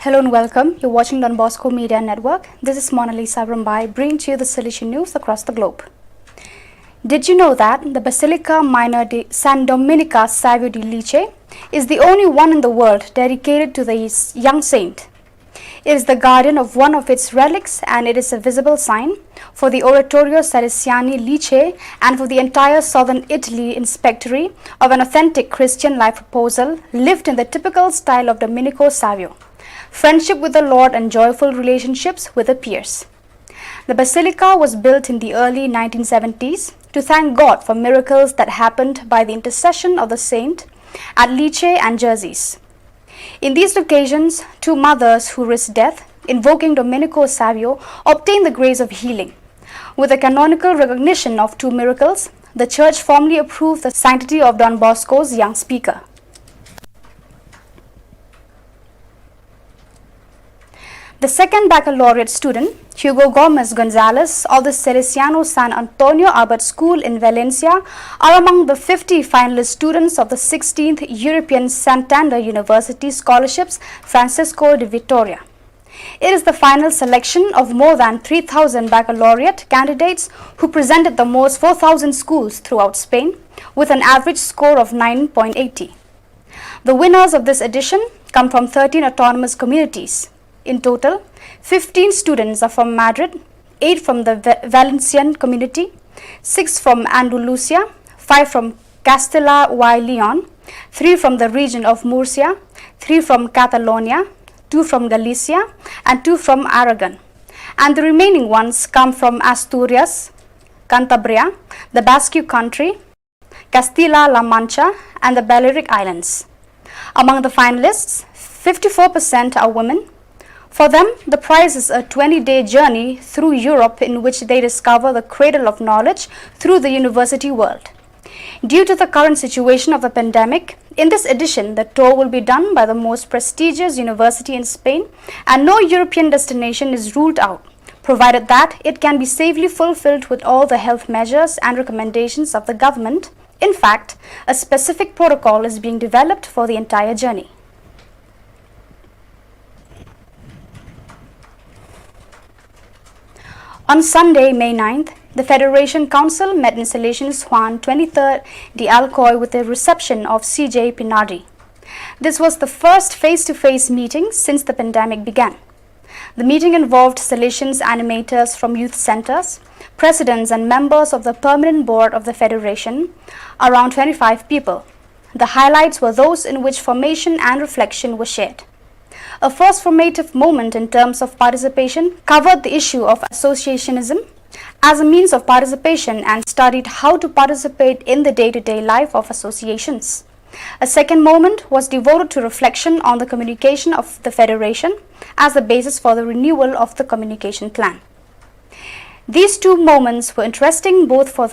Hello and welcome. You're watching Don Bosco Media Network. This is Mona Lisa Rambai bringing to you the Salesian news across the globe. Did you know that the Basilica Minor de San Domenica Savio di Lecce is the only one in the world dedicated to the young saint? It is the guardian of one of its relics, and it is a visible sign for the Oratorio Salesiani Lecce and for the entire southern Italy inspectory of an authentic Christian life proposal lived in the typical style of Domenico Savio: friendship with the Lord and joyful relationships with the peers. The basilica was built in the early 1970s to thank God for miracles that happened by the intercession of the saint at Lecce and Jerseys. In these occasions, two mothers who risked death, invoking Domenico Savio, obtained the grace of healing. With the canonical recognition of two miracles, the Church formally approved the sanctity of Don Bosco's young speaker. The second baccalaureate student, Hugo Gomez Gonzalez of the Salesiano San Antonio Abad School in Valencia, are among the 50 finalist students of the 16th European Santander University Scholarships Francisco de Vitoria. It is the final selection of more than 3,000 baccalaureate candidates who presented the most 4,000 schools throughout Spain with an average score of 9.80. The winners of this edition come from 13 autonomous communities. In total, 15 students are from Madrid, 8 from the Valencian community, 6 from Andalusia, 5 from Castilla y León, 3 from the region of Murcia, 3 from Catalonia, 2 from Galicia, and 2 from Aragon. And the remaining ones come from Asturias, Cantabria, the Basque Country, Castilla-La Mancha, and the Balearic Islands. Among the finalists, 54% are women. For them, the prize is a 20-day journey through Europe in which they discover the cradle of knowledge through the university world. Due to the current situation of the pandemic, in this edition, the tour will be done by the most prestigious university in Spain, and no European destination is ruled out, provided that it can be safely fulfilled with all the health measures and recommendations of the government. In fact, a specific protocol is being developed for the entire journey. On Sunday, May 9th, the Federation Council met in Salesian Juan 23rd de Alcoy with a reception of C.J. Pinardi. This was the first face-to-face meeting since the pandemic began. The meeting involved Salesians animators from youth centers, presidents and members of the permanent board of the Federation, around 25 people. The highlights were those in which formation and reflection were shared. A first formative moment in terms of participation covered the issue of associationism as a means of participation and studied how to participate in the day-to-day life of associations. A second moment was devoted to reflection on the communication of the Federation as the basis for the renewal of the communication plan. These two moments were interesting both for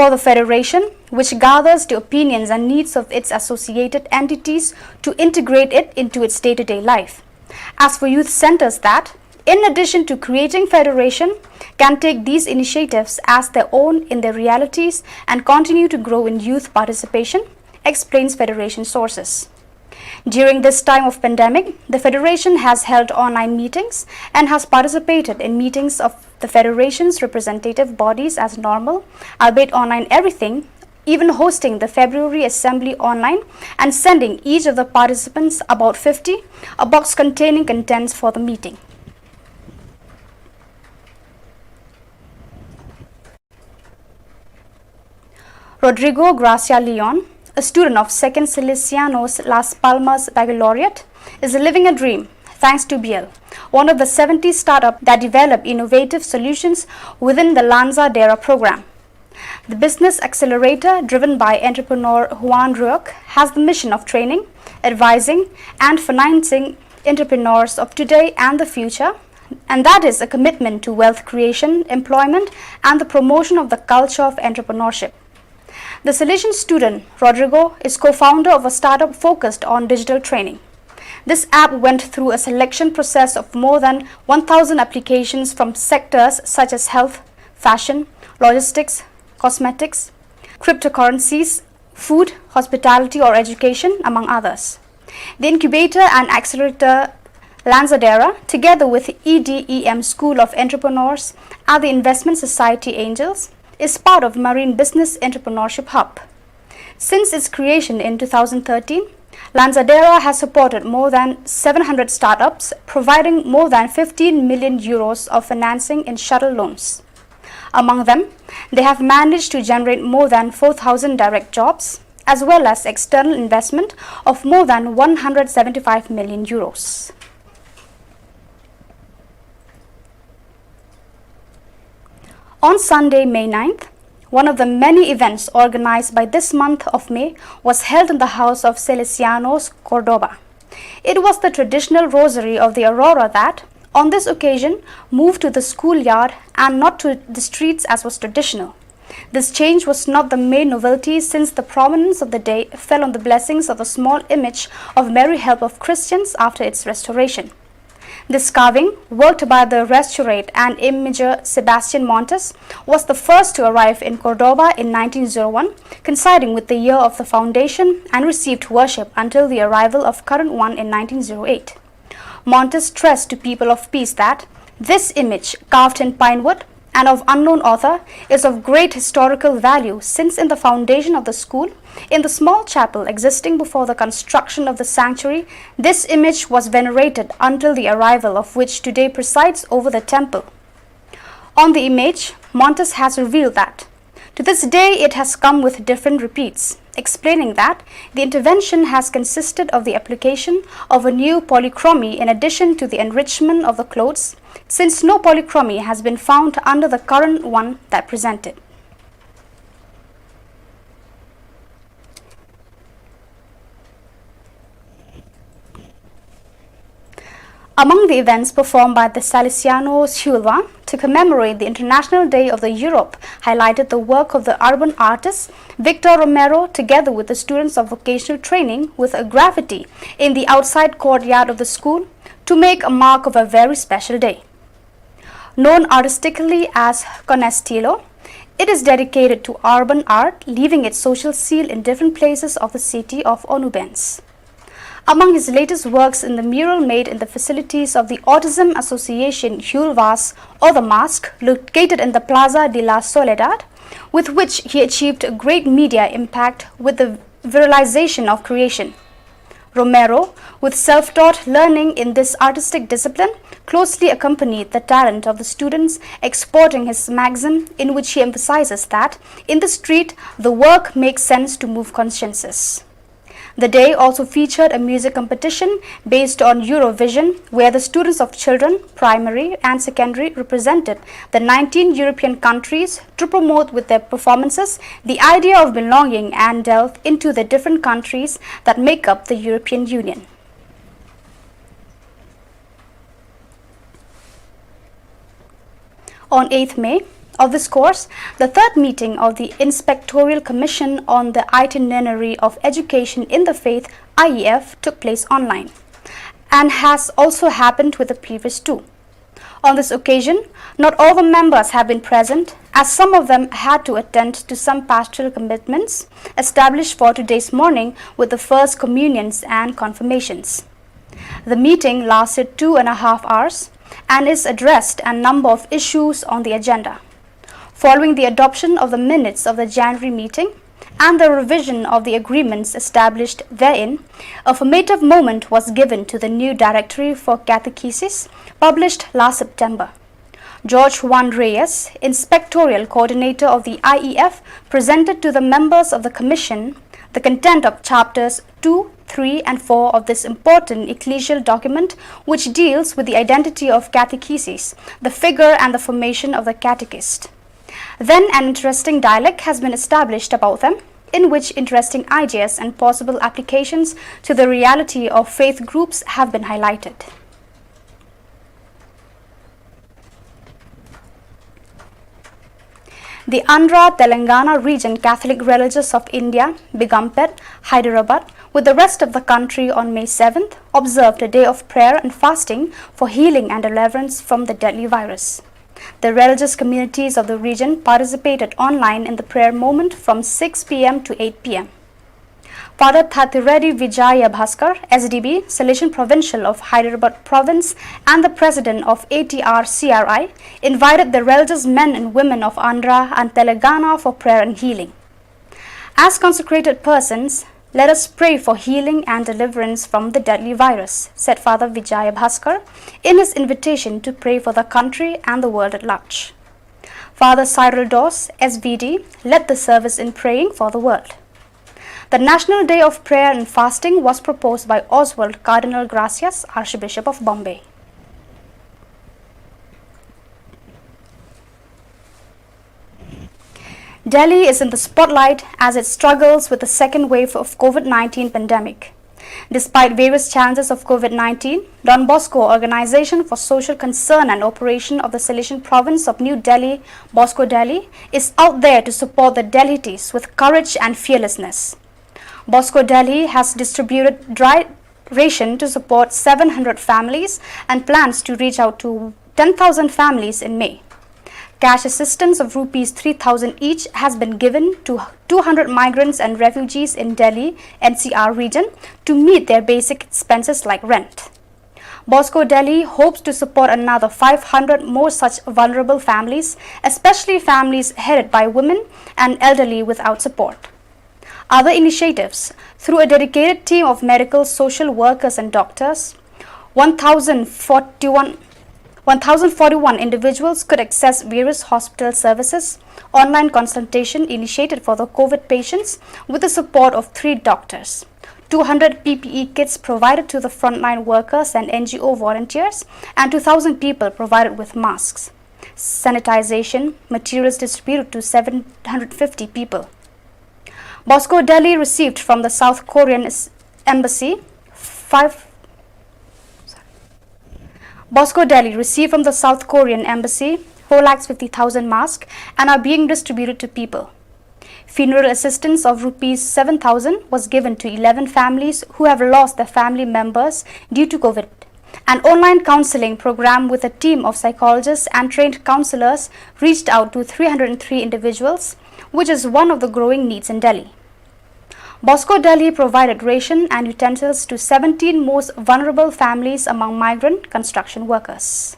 the Federation, which gathers the opinions and needs of its associated entities to integrate it into its day-to-day life, as for youth centers that, in addition to creating Federation, can take these initiatives as their own in their realities and continue to grow in youth participation, explains Federation sources. During this time of pandemic, the Federation has held online meetings and has participated in meetings of the Federation's representative bodies as normal, albeit online everything, even hosting the February Assembly online and sending each of the participants, about 50, a box containing contents for the meeting. Rodrigo Gracia Leon, a student of 2nd Salesianos Las Palmas Baccalaureate, is living a dream thanks to BL, one of the 70 startups that develop innovative solutions within the Lanzadera program. The business accelerator, driven by entrepreneur Juan Ruoc, has the mission of training, advising, and financing entrepreneurs of today and the future, and that is a commitment to wealth creation, employment, and the promotion of the culture of entrepreneurship. The Salesian student, Rodrigo, is co-founder of a startup focused on digital training. This app went through a selection process of more than 1,000 applications from sectors such as health, fashion, logistics, cosmetics, cryptocurrencies, food, hospitality, or education, among others. The incubator and accelerator Lanzadera, together with EDEM School of Entrepreneurs and the Investment Society Angels, is part of Marine Business Entrepreneurship Hub. Since its creation in 2013, Lanzadera has supported more than 700 startups, providing more than 15 million euros of financing in shuttle loans. Among them, they have managed to generate more than 4,000 direct jobs, as well as external investment of more than 175 million euros. On Sunday, May 9th, one of the many events organized by this month of May was held in the house of Salesianos, Cordoba. It was the traditional rosary of the Aurora that, on this occasion, moved to the schoolyard and not to the streets as was traditional. This change was not the main novelty, since the prominence of the day fell on the blessings of the small image of Mary Help of Christians after its restoration. This carving, worked by the restaurant and imager Sebastian Montes, was the first to arrive in Cordoba in 1901, coinciding with the year of the foundation, and received worship until the arrival of current one in 1908. Montes stressed to people of peace that this image, carved in pine wood and of unknown author, is of great historical value, since in the foundation of the school, in the small chapel existing before the construction of the sanctuary, this image was venerated until the arrival of which today presides over the temple. On the image, Montes has revealed that to this day it has come with different repeats, explaining that the intervention has consisted of the application of a new polychromy in addition to the enrichment of the clothes, since no polychromy has been found under the current one that presented. Among the events performed by the Salesianos Shillong to commemorate the International Day of the Europe highlighted the work of the urban artist Victor Romero together with the students of vocational training with a graffiti in the outside courtyard of the school to make a mark of a very special day. Known artistically as Con Estilo, it is dedicated to urban art, leaving its social seal in different places of the city of Onubense. Among his latest works in the mural made in the facilities of the Autism Association Hulvas, or the Mask, located in the Plaza de la Soledad, with which he achieved a great media impact with the viralization of creation. Romero, with self-taught learning in this artistic discipline, closely accompanied the talent of the students, exporting his maxim in which he emphasizes that in the street the work makes sense to move consciences. The day also featured a music competition based on Eurovision, where the students of children, primary and secondary, represented the 19 European countries to promote with their performances the idea of belonging and delve into the different countries that make up the European Union. On 8th May, of this course, the third meeting of the Inspectorial Commission on the Itinerary of Education in the Faith (IEF) took place online, and has also happened with the previous two. On this occasion, not all the members have been present, as some of them had to attend to some pastoral commitments established for today's morning with the first communions and confirmations. The meeting lasted 2.5 hours and is addressed a number of issues on the agenda. Following the adoption of the minutes of the January meeting and the revision of the agreements established therein, a formative moment was given to the new Directory for Catechesis, published last September. George Juan Reyes, Inspectorial Coordinator of the IEF, presented to the members of the Commission the content of chapters 2, 3 and 4 of this important ecclesial document, which deals with the identity of catechesis, the figure and the formation of the catechist. Then an interesting dialogue has been established about them, in which interesting ideas and possible applications to the reality of faith groups have been highlighted. The Andhra Telangana Region Catholic Religious of India, Begumpet, Hyderabad, with the rest of the country on May 7th, observed a day of prayer and fasting for healing and deliverance from the deadly virus. The religious communities of the region participated online in the prayer moment from 6 p.m. to 8 p.m. Father Thathireddy Vijaya Bhaskar, SDB, Salesian Provincial of Hyderabad Province, and the President of ATR CRI, invited the religious men and women of Andhra and Telangana for prayer and healing. As consecrated persons, let us pray for healing and deliverance from the deadly virus, said Father Vijaya Bhaskar in his invitation to pray for the country and the world at large. Father Cyril Doss, SVD, led the service in praying for the world. The National Day of Prayer and Fasting was proposed by Oswald Cardinal Gracias, Archbishop of Bombay. Delhi is in the spotlight as it struggles with the second wave of COVID-19 pandemic. Despite various challenges of COVID-19, Don Bosco Organization for Social Concern and Operation of the Salesian Province of New Delhi, Bosco Delhi, is out there to support the Delhiites with courage and fearlessness. Bosco Delhi has distributed dry ration to support 700 families and plans to reach out to 10,000 families in May. Cash assistance of rupees 3,000 each has been given to 200 migrants and refugees in Delhi NCR region to meet their basic expenses like rent. Bosco Delhi hopes to support another 500 more such vulnerable families, especially families headed by women and elderly without support. Other initiatives, through a dedicated team of medical social workers and doctors, 1,041 individuals could access various hospital services, online consultation initiated for the COVID patients with the support of 3 doctors, 200 PPE kits provided to the frontline workers and NGO volunteers, and 2,000 people provided with masks. Sanitization materials distributed to 750 people. Bosco Delhi received from the South Korean Embassy 4,50,000 masks and are being distributed to people. Funeral assistance of rupees 7,000 was given to 11 families who have lost their family members due to COVID. An online counseling program with a team of psychologists and trained counselors reached out to 303 individuals, which is one of the growing needs in Delhi. Bosco Delhi provided ration and utensils to 17 most vulnerable families among migrant construction workers.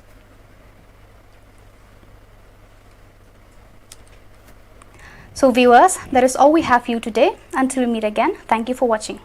So viewers, that is all we have for you today. Until we meet again, thank you for watching.